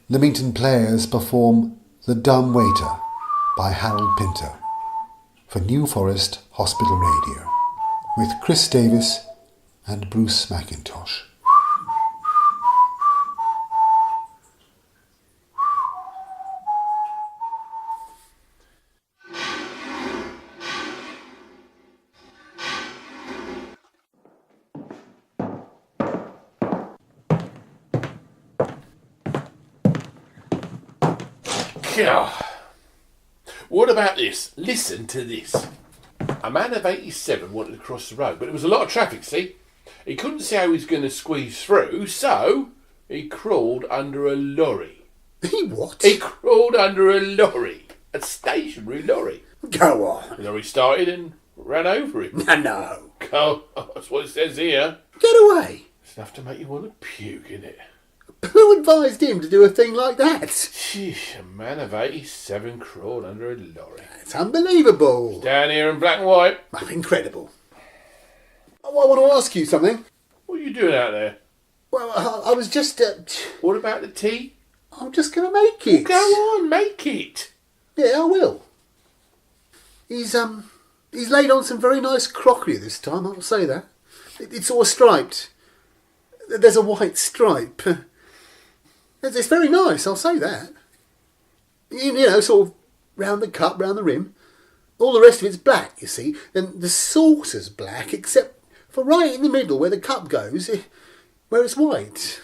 Lymington Players perform The Dumb Waiter by Harold Pinter for New Forest Hospital Radio with Chris Davis and Bruce McIntosh. What about this? Listen to this. A man of 87 wanted to cross the road, but there was a lot of traffic, see? He couldn't see how he was going to squeeze through, so he crawled under a lorry. He what? He crawled under a lorry. A stationary lorry. Go on. The lorry started and ran over him. No. Oh, that's what it says here. Get away. It's enough to make you want to puke, isn't it? Who advised him to do a thing like that? Sheesh, a man of 87 crawled under a lorry. It's unbelievable. Down here in black and white. Oh, incredible. I want to ask you something. What are you doing out there? Well, I was just... What about the tea? I'm just going to make it. Go on, make it. Yeah, I will. He's laid on some very nice crockery this time, I'll say that. It's all striped. There's a white stripe. It's very nice, I'll say that. You know, sort of round the cup, round the rim. All the rest of it's black, you see. And the saucer's black, except for right in the middle where the cup goes, where it's white.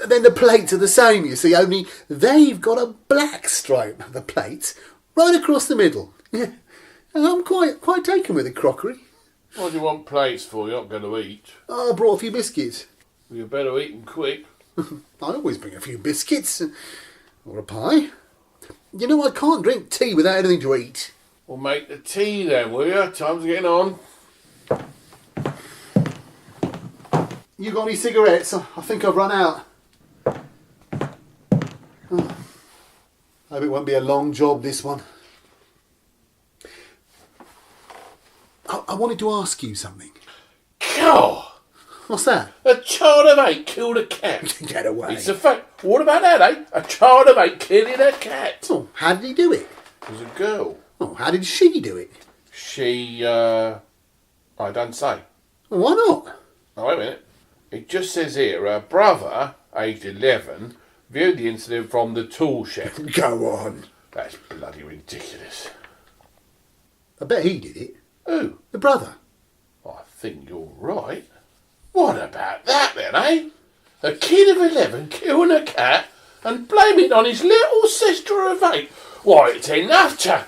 And then the plates are the same, you see, only they've got a black stripe, the plates, right across the middle. Yeah. And I'm quite taken with the crockery. What do you want plates for? You're not going to eat. I brought a few biscuits. Well, you better eat them quick. I always bring a few biscuits. Or a pie. You know, I can't drink tea without anything to eat. Well, make the tea then, will you? Time's getting on. You got any cigarettes? I think I've run out. Oh, hope it won't be a long job, this one. I wanted to ask you something. God! What's that? A child of 8 killed a cat. Get away. It's a fact. What about that, eh? A child of 8 killing a cat. Oh, how did he do it? It was a girl. Oh, how did she do it? She, I don't say. Well, why not? Oh, wait a minute. It just says here, her brother, aged 11, viewed the incident from the tool shed. Go on. That's bloody ridiculous. I bet he did it. Who? The brother. I think you're right. What about that then, eh? A kid of 11 killing a cat and blaming it on his little sister of 8. Why, it's enough to...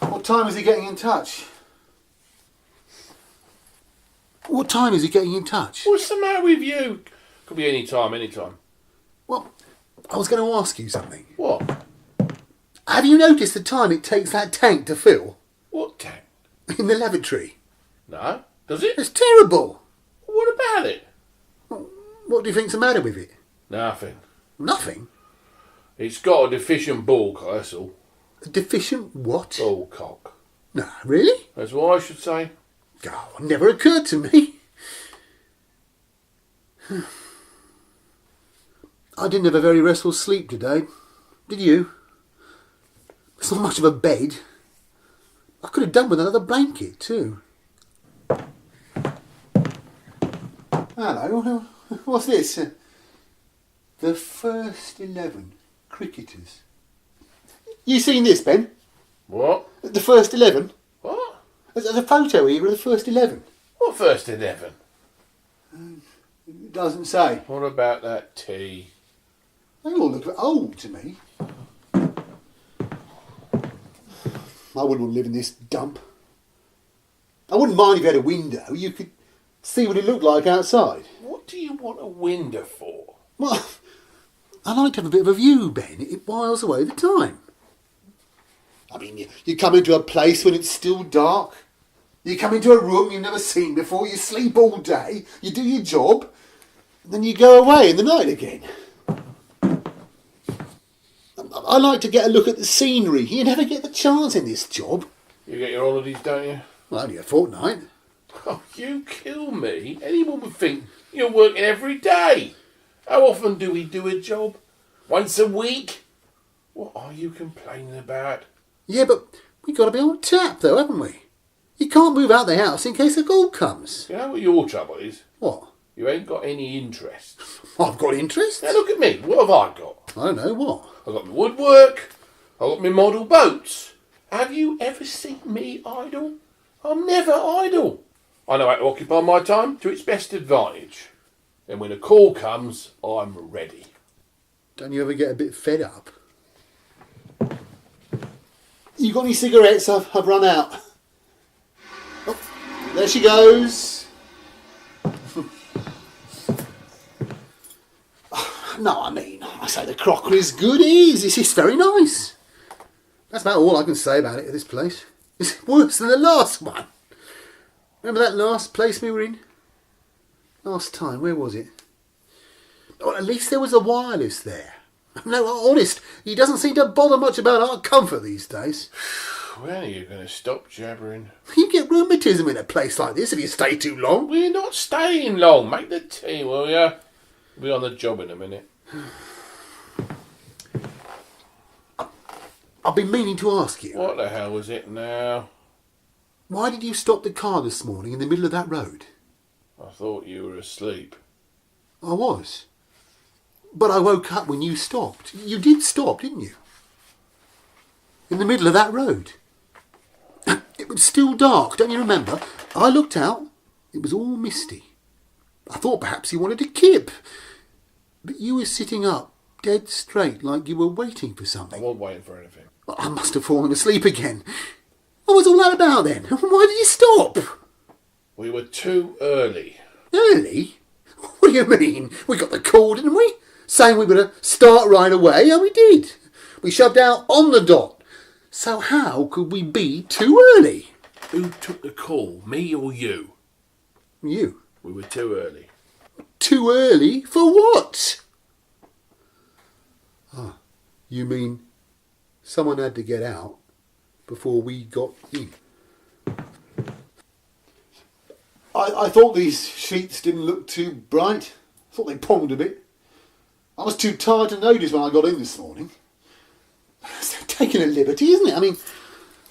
What time is he getting in touch? What time is he getting in touch? What's the matter with you? Could be any time, any time. Well, I was going to ask you something. What? Have you noticed the time it takes that tank to fill? What tank? In the lavatory. No. Does it? It's terrible. What about it? What do you think's the matter with it? Nothing. Nothing? It's got a deficient ball cock, that's all. A deficient what? Ball cock. No, really? That's what I should say. Oh, it never occurred to me. I didn't have a very restful sleep today. Did you? It's not much of a bed. I could have done with another blanket too. Hello, what's this? The first 11 cricketers. You seen this, Ben? What? The first 11? What? There's a photo here of the first 11. What first 11? It doesn't say. What about that tea? They all look old to me. I wouldn't want to live in this dump. I wouldn't mind if you had a window. You could see what it looked like outside. What do you want a window for? Well, I like to have a bit of a view, Ben. It whiles away the time. I mean, you come into a place when it's still dark. You come into a room you've never seen before. You sleep all day. You do your job. And then you go away in the night again. I like to get a look at the scenery. You never get the chance in this job. You get your holidays, don't you? Well, only a fortnight. Oh, you kill me. Anyone would think you're working every day. How often do we do a job? Once a week? What are you complaining about? Yeah, but we got to be on tap, though, haven't we? You can't move out the house in case a call comes. You know what your trouble is? What? You ain't got any interest. I've got interest. Now look at me. What have I got? I don't know, what? I've got my woodwork. I've got my model boats. Have you ever seen me idle? I'm never idle. I know how to occupy my time to its best advantage. And when a call comes, I'm ready. Don't you ever get a bit fed up? You got any cigarettes? I've run out. Oh, there she goes. No, I mean, I say the crockery's good. It's just very nice. That's about all I can say about it at this place. It's worse than the last one. Remember that last place we were in? Last time, where was it? Oh, at least there was a wireless there. No, honest, he doesn't seem to bother much about our comfort these days. When are you going to stop jabbering? You get rheumatism in a place like this if you stay too long. We're not staying long. Make the tea, will ya? We'll be on the job in a minute. I've been meaning to ask you. What the hell was it now? Why did you stop the car this morning in the middle of that road? I thought you were asleep. I was. But I woke up when you stopped. You did stop, didn't you? In the middle of that road. It was still dark, don't you remember? I looked out. It was all misty. I thought perhaps you wanted to kip. But you were sitting up, dead straight, like you were waiting for I something. wasn't waiting for anything. I must have fallen asleep again. What was all that about then? Why did you stop? We were too early. Early? What do you mean? We got the call, didn't we? Saying we were to start right away, and we did. We shoved out on the dot. So how could we be too early? Who took the call, me or you? You. We were too early. Too early? For what? Ah, you mean someone had to get out before we got in? I thought these sheets didn't look too bright. I thought they ponged a bit. I was too tired to notice when I got in this morning. It's taking a liberty, isn't it? I mean,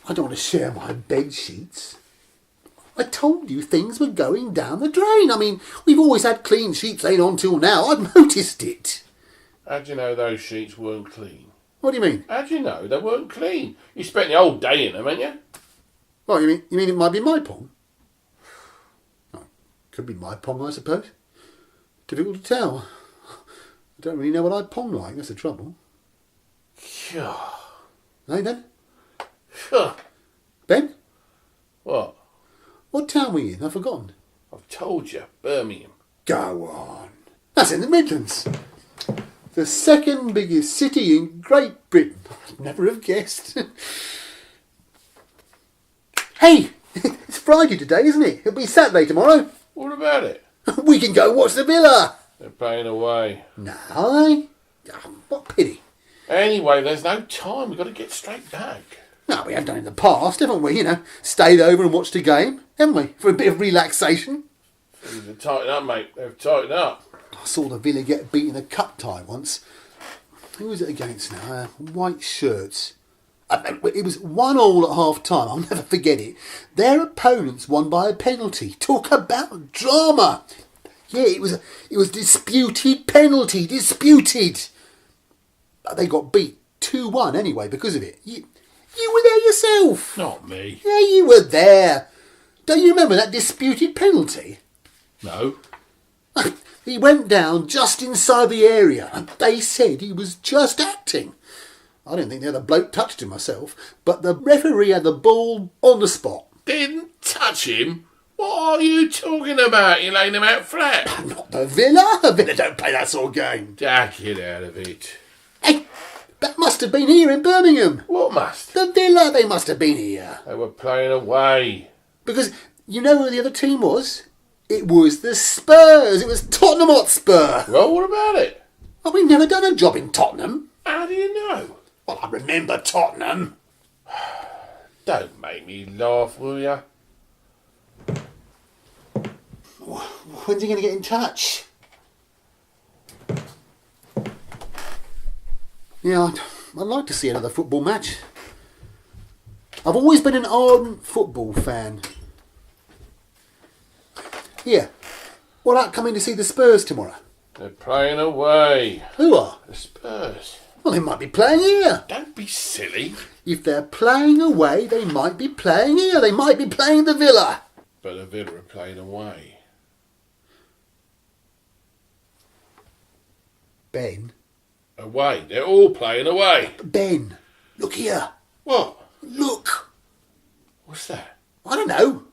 I don't want to share my bed sheets. I told you things were going down the drain. I mean, we've always had clean sheets laid on till now. I've noticed it. How'd you know those sheets weren't clean? What do you mean? How'd you know they weren't clean? You spent the whole day in them, haven't you? Well, you mean it might be my pong? Oh, could be my pong, I suppose. Difficult to tell. I don't really know what I pong like, that's the trouble. Phew. Hey, Ben? Phew. Ben? What? What town were you in? I've forgotten. I've told you, Birmingham. Go on. That's in the Midlands. The second biggest city in Great Britain. I'd never have guessed. Hey, it's Friday today, isn't it? It'll be Saturday tomorrow. What about it? We can go watch the Villa. They're playing away. No, oh, what pity. Anyway, there's no time. We've got to get straight back. No, we have done in the past, haven't we? You know, stayed over and watched a game, haven't we? For a bit of relaxation. Things have tightened up, mate. They've tightened up. I saw the Villa get beat in a cup tie once. Who was it against now? White shirts. It was 1-1 at half time. I'll never forget it. Their opponents won by a penalty. Talk about drama. Yeah, it was disputed penalty. Disputed. They got beat 2-1 anyway because of it. You were there yourself. Not me. Yeah, you were there. Don't you remember that disputed penalty? No. He went down just inside the area and they said he was just acting. I didn't think the other bloke touched him myself, but the referee had the ball on the spot. Didn't touch him? What are you talking about? You laying him out flat? Not the Villa. The Villa don't play that sort of game. Get out of it. Hey, that must have been here in Birmingham. What must? The Villa, they must have been here. They were playing away. Because you know who the other team was? It was the Spurs. It was Tottenham Hotspur. Well, what about it? Oh, we've never done a job in Tottenham. How do you know? Well, I remember Tottenham. Don't make me laugh, will ya? When's he going to get in touch? Yeah, I'd like to see another football match. I've always been an ardent football fan. Here, what about coming to see the Spurs tomorrow? They're playing away. Who are? The Spurs. Well, they might be playing here. Don't be silly. If they're playing away, they might be playing here. They might be playing the Villa. But the Villa are playing away. Ben. Away. They're all playing away. Ben, look here. What? Look. What's that? I don't know.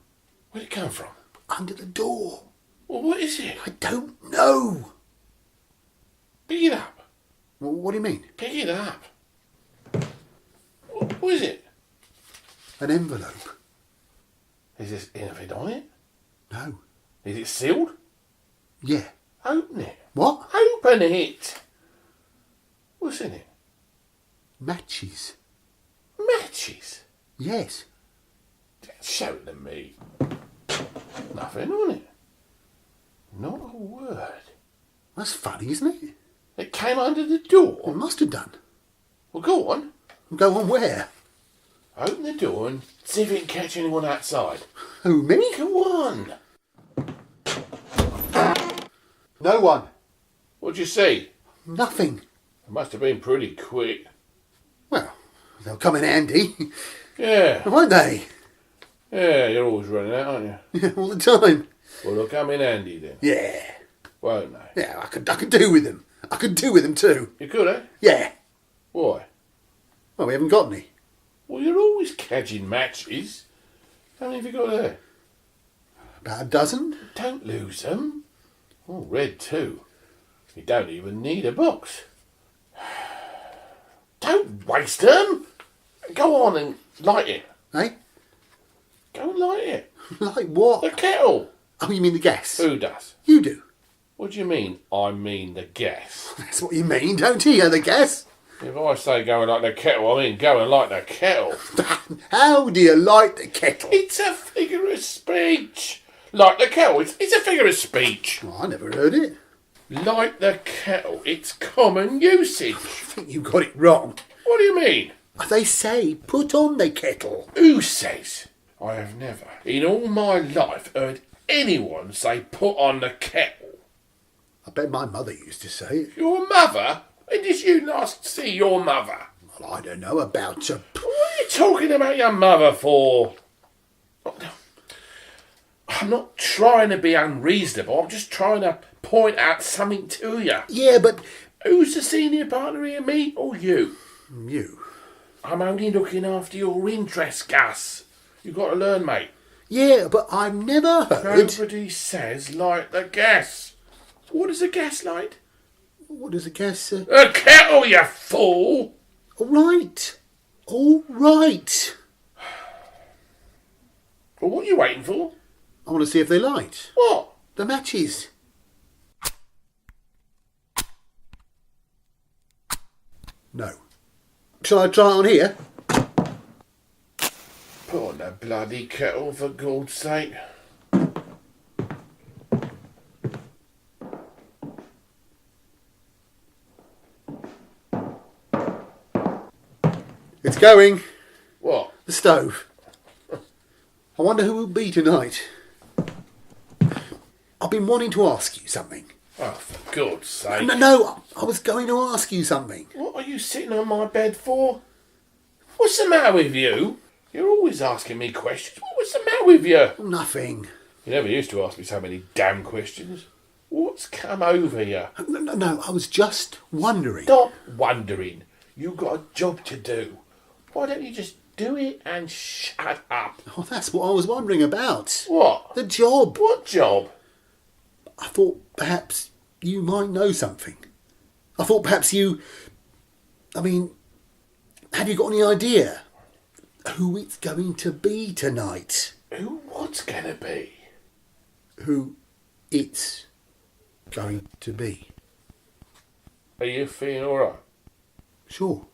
Where'd it come from? Under the door. Well, what is it? I don't know. Pick it up. Well, what do you mean? Pick it up. What is it? An envelope. Is this anything on it? No. Is it sealed? Yeah. Open it. What? Open it. What's in it? Matches. Matches. Yes. Show it to me. Nothing on it. Not a word. That's funny, isn't it? It came under the door. It must have done. Well, go on. Go on where? Open the door and see if you can catch anyone outside. Who, me? Go on. No one. What'd you see? Nothing. It must have been pretty quick. Well, they'll come in handy, Yeah. won't they? Yeah, you're always running out, aren't you? Yeah, all the time. Well, they'll come in handy then, Yeah. won't they? Yeah, I could do with them. I could do with them too. You could, eh? Yeah. Why? Well, we haven't got any. Well, you're always catching matches. How many have you got there? About a dozen. Don't lose them. Oh, red too. You don't even need a box. Don't waste them. Go on and light it. Eh? Go and light it. Like what? The kettle. Oh, you mean the gas? Who does? You do. What do you mean, I mean the gas? That's what you mean, don't you? Yeah, the gas. If I say go and light the kettle, I mean go and light the kettle. How do you light the kettle? It's a figure of speech. Light the kettle, it's a figure of speech. Oh, I never heard it. Light the kettle, it's common usage. I think you got it wrong. What do you mean? They say put on the kettle. Who says? I have never, in all my life, heard anyone say put on the kettle. I bet my mother used to say it. Your mother? When did you last see your mother? Well, I don't know about you. What are you talking about your mother for? I'm not trying to be unreasonable. I'm just trying to point out something to you. Yeah, but Who's the senior partner here, me or you? you. I'm only looking after your interests, Gus. You've got to learn, mate. Yeah, but I've never heard. Nobody says light the gas. What is a gas light? What does the gas say? A kettle, you fool! All right. All right. Well, what are you waiting for? I want to see if they light. What? The matches. No. Shall I try it on here? Put on the bloody kettle, for God's sake. It's going. What? The stove. I wonder who will be tonight. I've been wanting to ask you something. Oh, for God's sake. No, I was going to ask you something. What are you sitting on my bed for? What's the matter with you? You're always asking me questions. What's the matter with you? Nothing. You never used to ask me so many damn questions. What's come over you? No, I was just wondering. Stop wondering. You've got a job to do. Why don't you just do it and shut up? Oh, that's what I was wondering about. What? The job. What job? I thought perhaps you might know something. I thought perhaps you... have you got any idea who it's going to be tonight? Who what's gonna be? Who it's going to be. Are you feeling alright? Sure.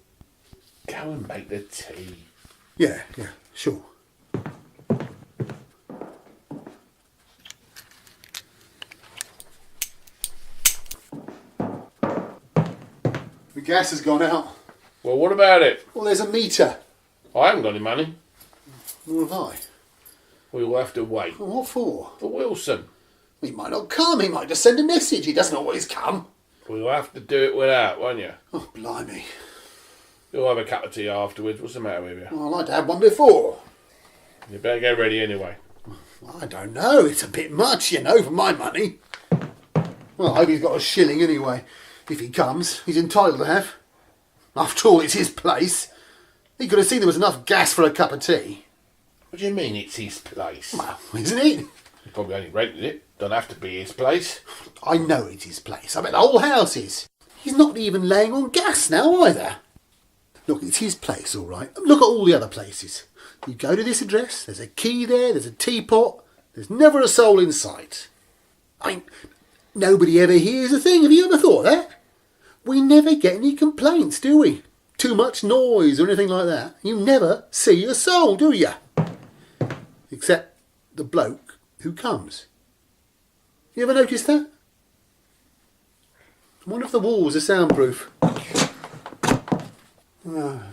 Go and make the tea. Yeah, sure. The gas has gone out. Well, what about it? Well, there's a meter. I haven't got any money. Nor have I. We'll have to wait. Well, what for? For Wilson. He might not come. He might just send a message. He doesn't always come. We'll have to do it without, won't you? Oh, blimey. You'll have a cup of tea afterwards. What's the matter with you? Well, I'd like to have one before. You better get ready anyway. I don't know. It's a bit much, for my money. Well, I hope he's got a shilling anyway. If he comes, he's entitled to have. After all, it's his place. He could have seen there was enough gas for a cup of tea. What do you mean it's his place? Well, isn't it? He probably only rented it. Don't have to be his place. I know it's his place. I bet the whole house is. He's not even laying on gas now either. Look, it's his place, all right. Look at all the other places. You go to this address, there's a key there, there's a teapot. There's never a soul in sight. Nobody ever hears a thing. Have you ever thought that? We never get any complaints, do we? Too much noise or anything like that. You never see a soul, do you? Except the bloke who comes. You ever noticed that? I wonder if the walls are soundproof. I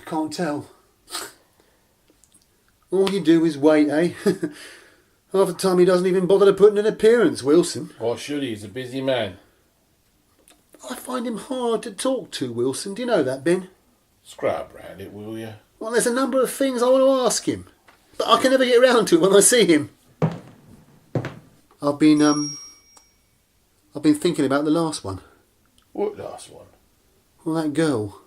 can't tell. All you do is wait, eh? Half the time he doesn't even bother to put in an appearance, Wilson. Or should he? He's a busy man. I find him hard to talk to, Wilson. Do you know that, Ben? Scrub round it, will you? Well, there's a number of things I want to ask him, but I can never get round to it when I see him. I've been thinking about the last one. What last one? Well, that girl.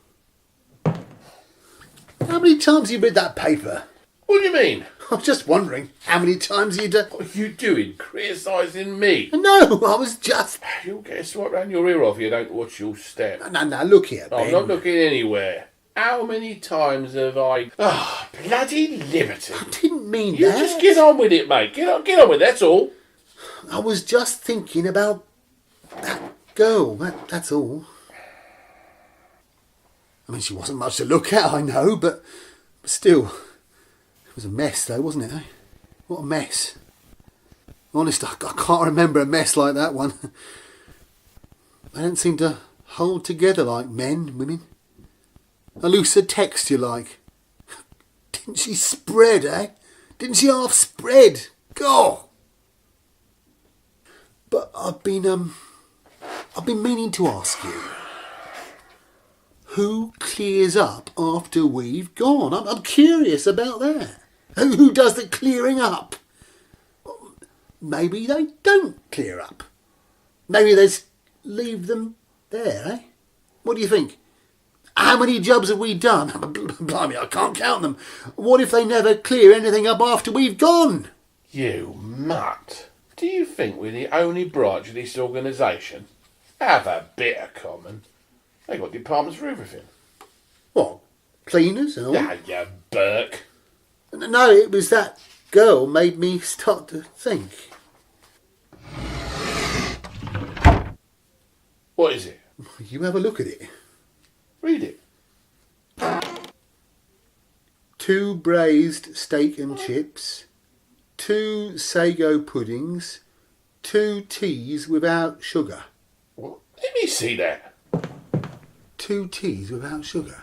How many times have you read that paper? What do you mean? I was just wondering how many times you'd... What are you doing? Criticising me? No, I was just... You'll get a swipe round your ear off if you don't watch your step. No, look here, Ben. I'm not looking anywhere. How many times have I... bloody liberty. I didn't mean You that. just get on with it, mate. Get on with it, that's all. I was just thinking about that girl, that's all. I mean, she wasn't much to look at, I know, but still... It was a mess, though, wasn't it, eh? What a mess. Honest, I can't remember a mess like that one. They don't seem to hold together like men, women. A looser texture, like. Didn't she spread, eh? Didn't she half spread? God! But I've been meaning to ask you. Who clears up after we've gone? I'm curious about that. Who does the clearing up? Maybe they don't clear up. Maybe they just leave them there, eh? What do you think? How many jobs have we done? Blimey, I can't count them. What if they never clear anything up after we've gone? You mutt. Do you think we're the only branch of this organisation? Have a bit of common. They got departments for everything. What? Cleaners and all? Ah, you Burke. No, it was that girl made me start to think. What is it? You have a look at it. Read it. 2 braised steak and chips, 2 sago puddings, 2 teas without sugar. What? Let me see that. 2 teas without sugar.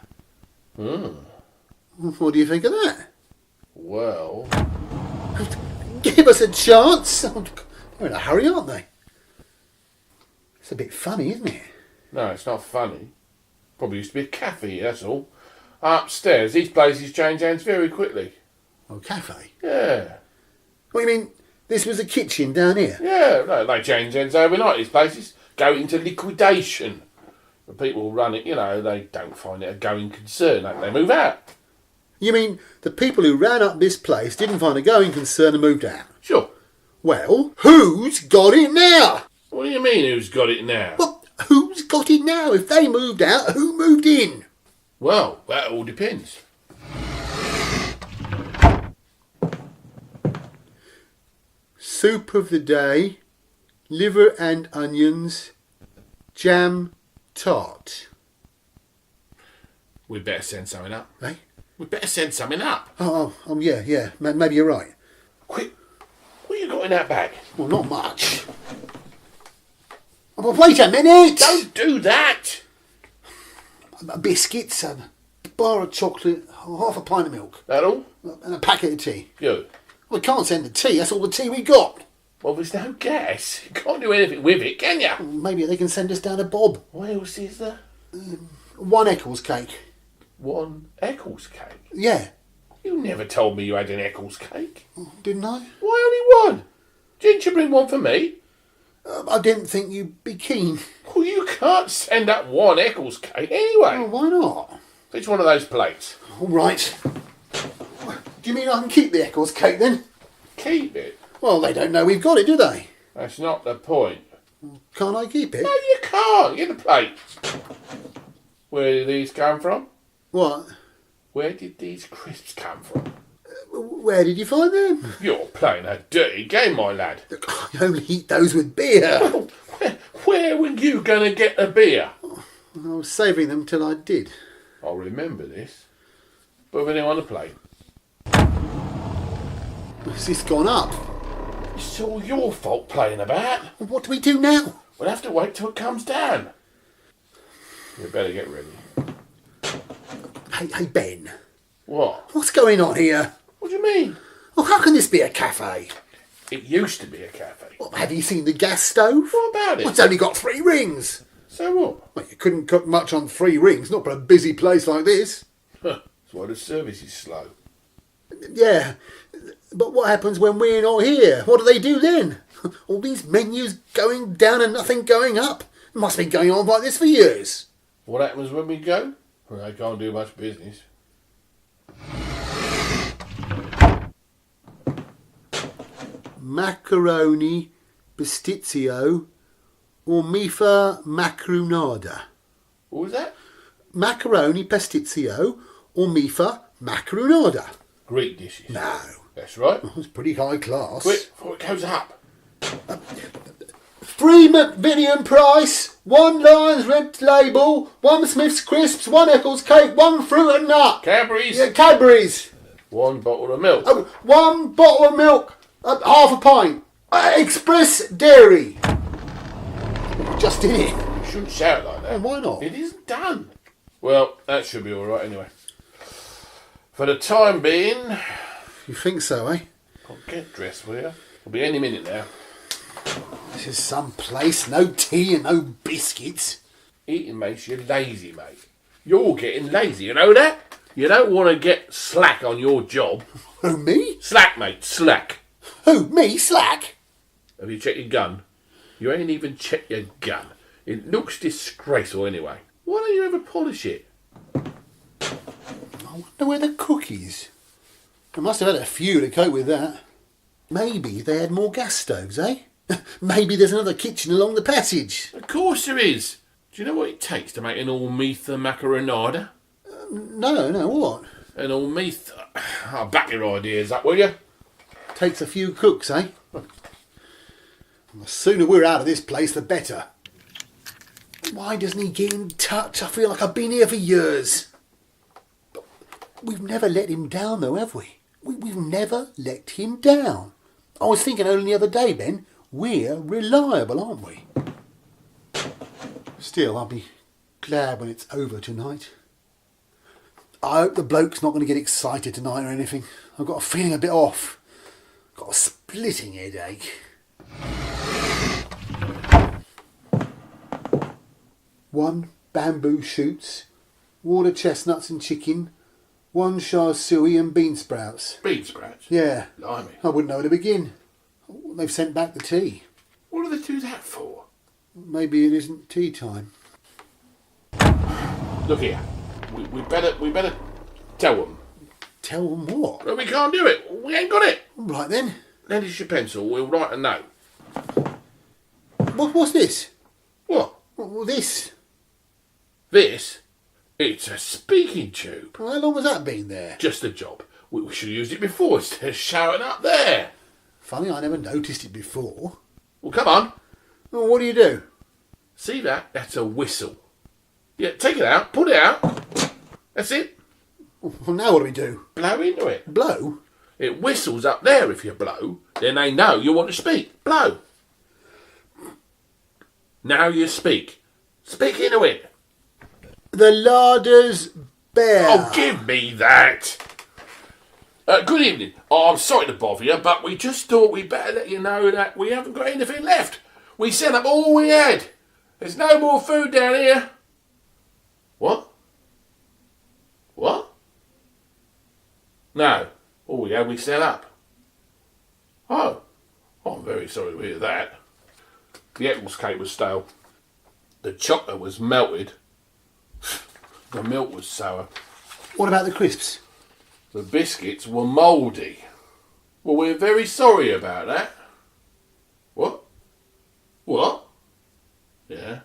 Hmm. What do you think of that? Well... Give us a chance. They're in a hurry, aren't they? It's a bit funny, isn't it? No, it's not funny. Probably used to be a cafe, that's all. Upstairs, these places change hands very quickly. Oh, cafe? Yeah. What do you mean, this was a kitchen down here? Yeah, no, they change hands overnight, these places. Go into liquidation. The people who run it, they don't find it a going concern. They move out. You mean the people who ran up this place didn't find a going concern and moved out? Sure. Well, who's got it now? What do you mean, who's got it now? Well, who's got it now? If they moved out, who moved in? Well, that all depends. Soup of the day, liver and onions, jam tart. We'd better send something up. Eh? We'd better send something up. Yeah. Maybe you're right. Quick, what you got in that bag? Well, not much. Oh, but wait a minute! Don't do that! Biscuits, a bar of chocolate, half a pint of milk, That all? and a packet of tea. Good. We can't send the tea, that's all the tea we got. Well, there's no gas. You can't do anything with it, can you? Maybe they can send us down a bob. What else is there? 1 Eccles cake. 1 Eccles cake. Yeah, You never told me you had an Eccles cake. didn't I? Why only 1? Didn't you bring 1 for me? I didn't think you'd be keen. Well, you can't send up 1 Eccles cake anyway. Oh, why not? It's one of those plates. All right. Do you mean I can keep the Eccles cake then? Keep it. Well, they don't know we've got it, do they? That's not the point. Can't I keep it? No, you can't. Get the plate. Where did these come from? What? Where did these crisps come from? Where did you find them? You're playing a dirty game, my lad. Look, I only eat those with beer. Where were you going to get the beer? I was saving them till I did. I'll remember this. Put everything on the plate. Has this gone up? It's all your fault playing about. What do we do now? We'll have to wait till it comes down. You better get ready. Hey, Ben. What? What's going on here? What do you mean? Oh, how can this be a cafe? It used to be a cafe. Well, have you seen the gas stove? What about it? Well, it's only got 3 rings. So what? Well, you couldn't cook much on 3 rings, not for a busy place like this. That's why the service is slow. Yeah, but what happens when we're not here? What do they do then? All these menus going down and nothing going up. It must have been going on like this for years. What happens when we go? Well, they can't do much business. Macaroni pistizio or mifa macronada. What was that? Macaroni pistizio or mifa macronada. Greek dishes. No, That's right. it's pretty high class. Quick, before it goes up. 3 McVinian price, 1 Lions Red Label, 1 Smith's Crisps, 1 Eccles Cake, 1 Fruit and Nut. Cadbury's. Yeah, Cadbury's. 1 bottle of milk. Oh, 1 bottle of milk, half a pint. Express Dairy. Just did it. You shouldn't shout like that. And why not? It isn't done. Well, that should be alright anyway. For the time being, You think so, eh? I'll get dressed for you. It'll be any minute now. This is some place, no tea and no biscuits. Eating makes you lazy, mate. You're getting lazy, you know that? You don't want to get slack on your job. Who, me? Slack, mate, slack. Who, me? Slack? Have you checked your gun? You ain't even checked your gun. It looks disgraceful anyway. Why don't you ever polish it? I wonder where the cookies. I must have had a few to cope with that. Maybe they had more gas stoves, eh? Maybe there's another kitchen along the passage. Of course there is. Do you know what it takes to make an all-meatha macaronada? No, what? An all-meatha... I'll back your ideas up, will you? Takes a few cooks, eh? The sooner we're out of this place, the better. Why doesn't he get in touch? I feel like I've been here for years. But we've never let him down, though, have we? We've never let him down. I was thinking only the other day, Ben, we're reliable, aren't we? Still, I'll be glad when it's over tonight. I hope the bloke's not going to get excited tonight or anything. I've got a feeling a bit off. Got a splitting headache. 1 bamboo shoots, water chestnuts and chicken, 1 char siu and bean sprouts. Bean sprouts? Yeah, Blimey. I wouldn't know where to begin. They've sent back the tea. What do they do that for? Maybe it isn't tea time. Look here. We better tell them. Tell them what? Well, we can't do it. We ain't got it. All right then. Lend us your pencil. We'll write a note. What's this? What? Well, this. This? It's a speaking tube. Well, how long has that been there? Just a job. We should have used it before instead of shouting up there. Funny, I never noticed it before. Well, come on. Well, what do you do? See that? That's a whistle. Yeah, take it out. Pull it out. That's it. Well, now what do we do? Blow into it. Blow? It whistles up there if you blow. Then they know you want to speak. Blow. Now you speak. Speak into it. The larder's bare. Oh, give me that. Good evening. Oh, I'm sorry to bother you, but we just thought we'd better let you know that we haven't got anything left. We sent up all we had. There's no more food down here. What? What? No. All we had we sent up. Oh. I'm very sorry to hear that. The Eccles cake was stale. The chocolate was melted. The milk was sour. What about the crisps? The biscuits were mouldy. Well, we're very sorry about that. What? What? Yeah.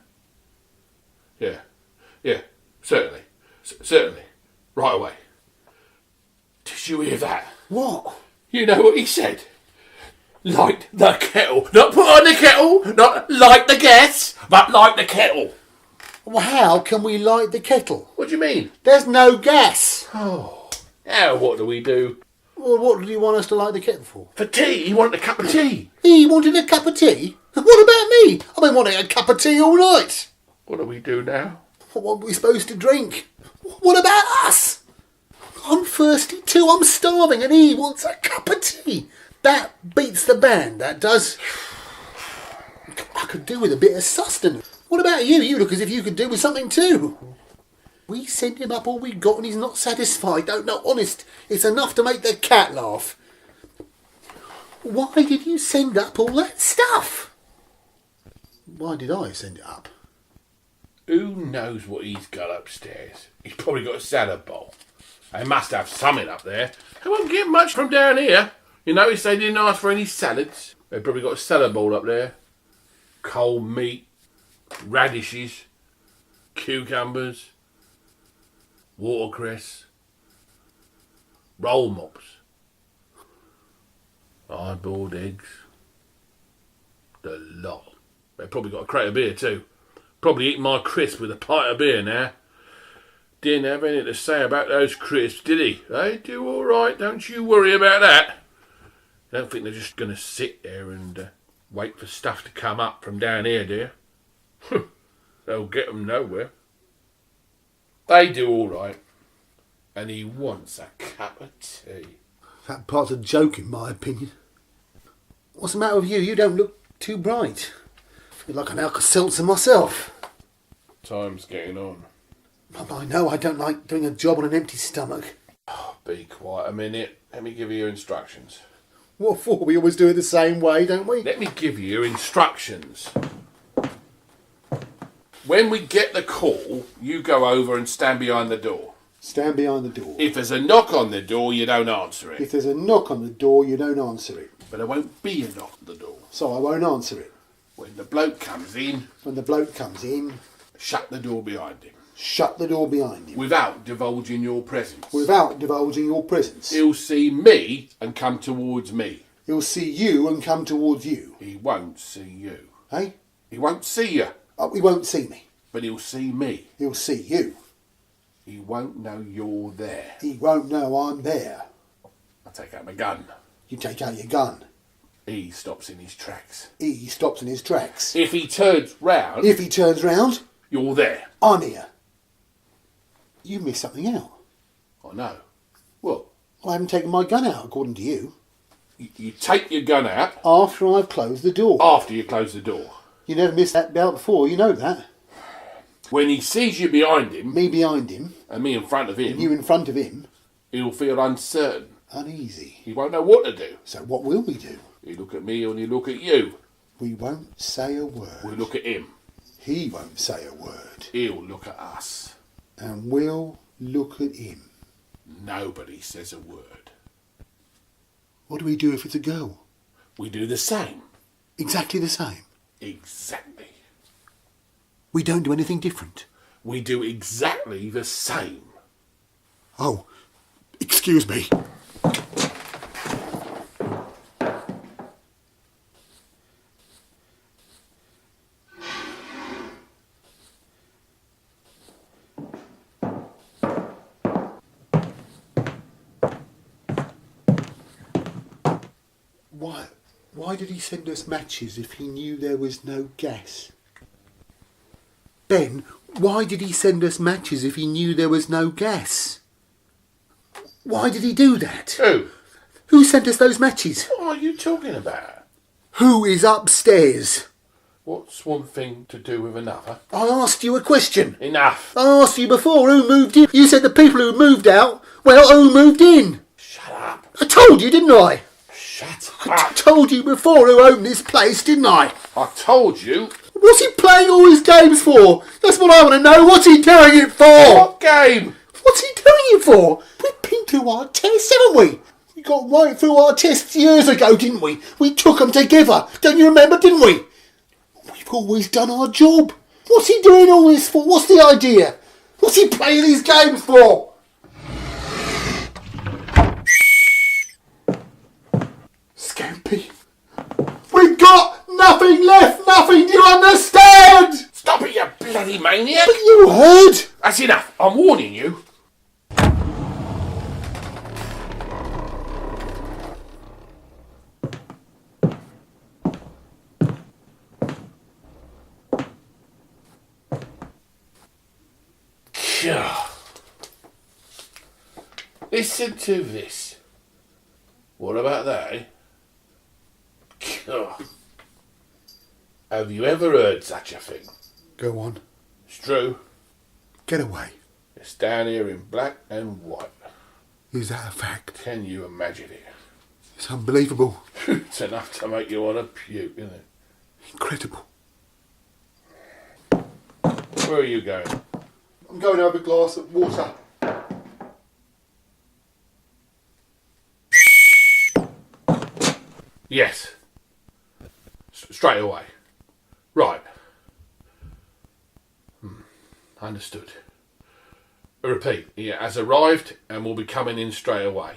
Yeah. Yeah. Certainly. Certainly. Right away. Did you hear that? What? You know what he said? Light the kettle. Not put on the kettle. Not light the gas. But light the kettle. Well, how can we light the kettle? What do you mean? There's no gas. Oh. Now what do we do? Well, what do you want us to light the kettle for? For tea. He wanted a cup of tea. He wanted a cup of tea? What about me? I've been wanting a cup of tea all night. What do we do now? What are we supposed to drink? What about us? I'm thirsty too. I'm starving and he wants a cup of tea. That beats the band, that does. I could do with a bit of sustenance. What about you? You look as if you could do with something too. We send him up all we got and he's not satisfied. No, honest, it's enough to make the cat laugh. Why did you send up all that stuff? Why did I send it up? Who knows what he's got upstairs? He's probably got a salad bowl. They must have something up there. They won't get much from down here. You notice they didn't ask for any salads. They've probably got a salad bowl up there. Cold meat, radishes, cucumbers, watercress, roll mops, hard-boiled eggs. The lot. They've probably got a crate of beer too. Probably eating my crisp with a pint of beer now. Didn't have anything to say about those crisps, did he? They do all right, don't you worry about that. I don't think they're just going to sit there and wait for stuff to come up from down here, do you? They'll get them nowhere. They do all right. And he wants a cup of tea. That part's a joke in my opinion. What's the matter with you? You don't look too bright. I feel like an Alka-Seltzer myself. Time's getting on. I know I don't like doing a job on an empty stomach. Oh, be quiet a minute. Let me give you your instructions. What for? We always do it the same way, don't we? Let me give you your instructions. When we get the call, you go over and stand behind the door. Stand behind the door. If there's a knock on the door, you don't answer it. If there's a knock on the door, you don't answer it. But there won't be a knock on the door. So I won't answer it. When the bloke comes in, When the bloke comes in, shut the door behind him. shut the door behind him. Without divulging your presence. Without divulging your presence. He'll see me and come towards me. He'll see you and come towards you. He won't see you. Eh? He won't see you. Oh, he won't see me. But he'll see me. He'll see you. He won't know you're there. He won't know I'm there. I take out my gun. You take out your gun. He stops in his tracks. He stops in his tracks. If he turns round, If he turns round, you're there. I'm here. You missed something out. I know. What? I haven't taken my gun out, according to you. You take your gun out After I've closed the door. after you close the door. You never missed that belt before, you know that. When he sees you behind him Me behind him, and me in front of him, and you in front of him, he'll feel uncertain. uneasy. He won't know what to do. So what will we do? He'll look at me and he'll look at you. We won't say a word. We'll look at him. He won't say a word. He'll look at us. And we'll look at him. Nobody says a word. What do we do if it's a girl? We do the same. Exactly the same. Exactly. We don't do anything different. We do exactly the same. Oh, excuse me. Why did he send us matches if he knew there was no gas? Then, why did he send us matches if he knew there was no gas? Why did he do that? Who? Who sent us those matches? What are you talking about? Who is upstairs? What's one thing to do with another? I asked you a question. Enough. I asked you before who moved in. You said the people who moved out. Well, who moved in? Shut up. I told you, didn't I? Shut I up. told you before who owned this place, didn't I? I told you. What's he playing all his games for? That's what I want to know. What's he doing it for? What game? What's he doing it for? We've been through our tests, haven't we? We got right through our tests years ago, didn't we? We took them together. Don't you remember, didn't we? We've always done our job. What's he doing all this for? What's the idea? What's he playing these games for? Scampy. We've got nothing left, nothing, do you understand? Stop it, you bloody maniac. But you heard. That's enough. I'm warning you. Listen to this. What about that, eh? Have you ever heard such a thing? Go on. It's true. Get away. It's down here in black and white. Is that a fact? Can you imagine it? It's unbelievable. It's enough to make you want to puke, isn't it? Incredible. Where are you going? I'm going to have a glass of water. Yes. Straight away. Right. Understood. I repeat, he has arrived and will be coming in straight away.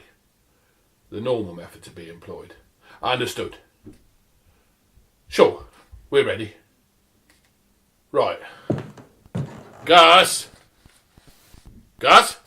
The normal method to be employed. Understood. Sure, we're ready. Right. Gus? Gus?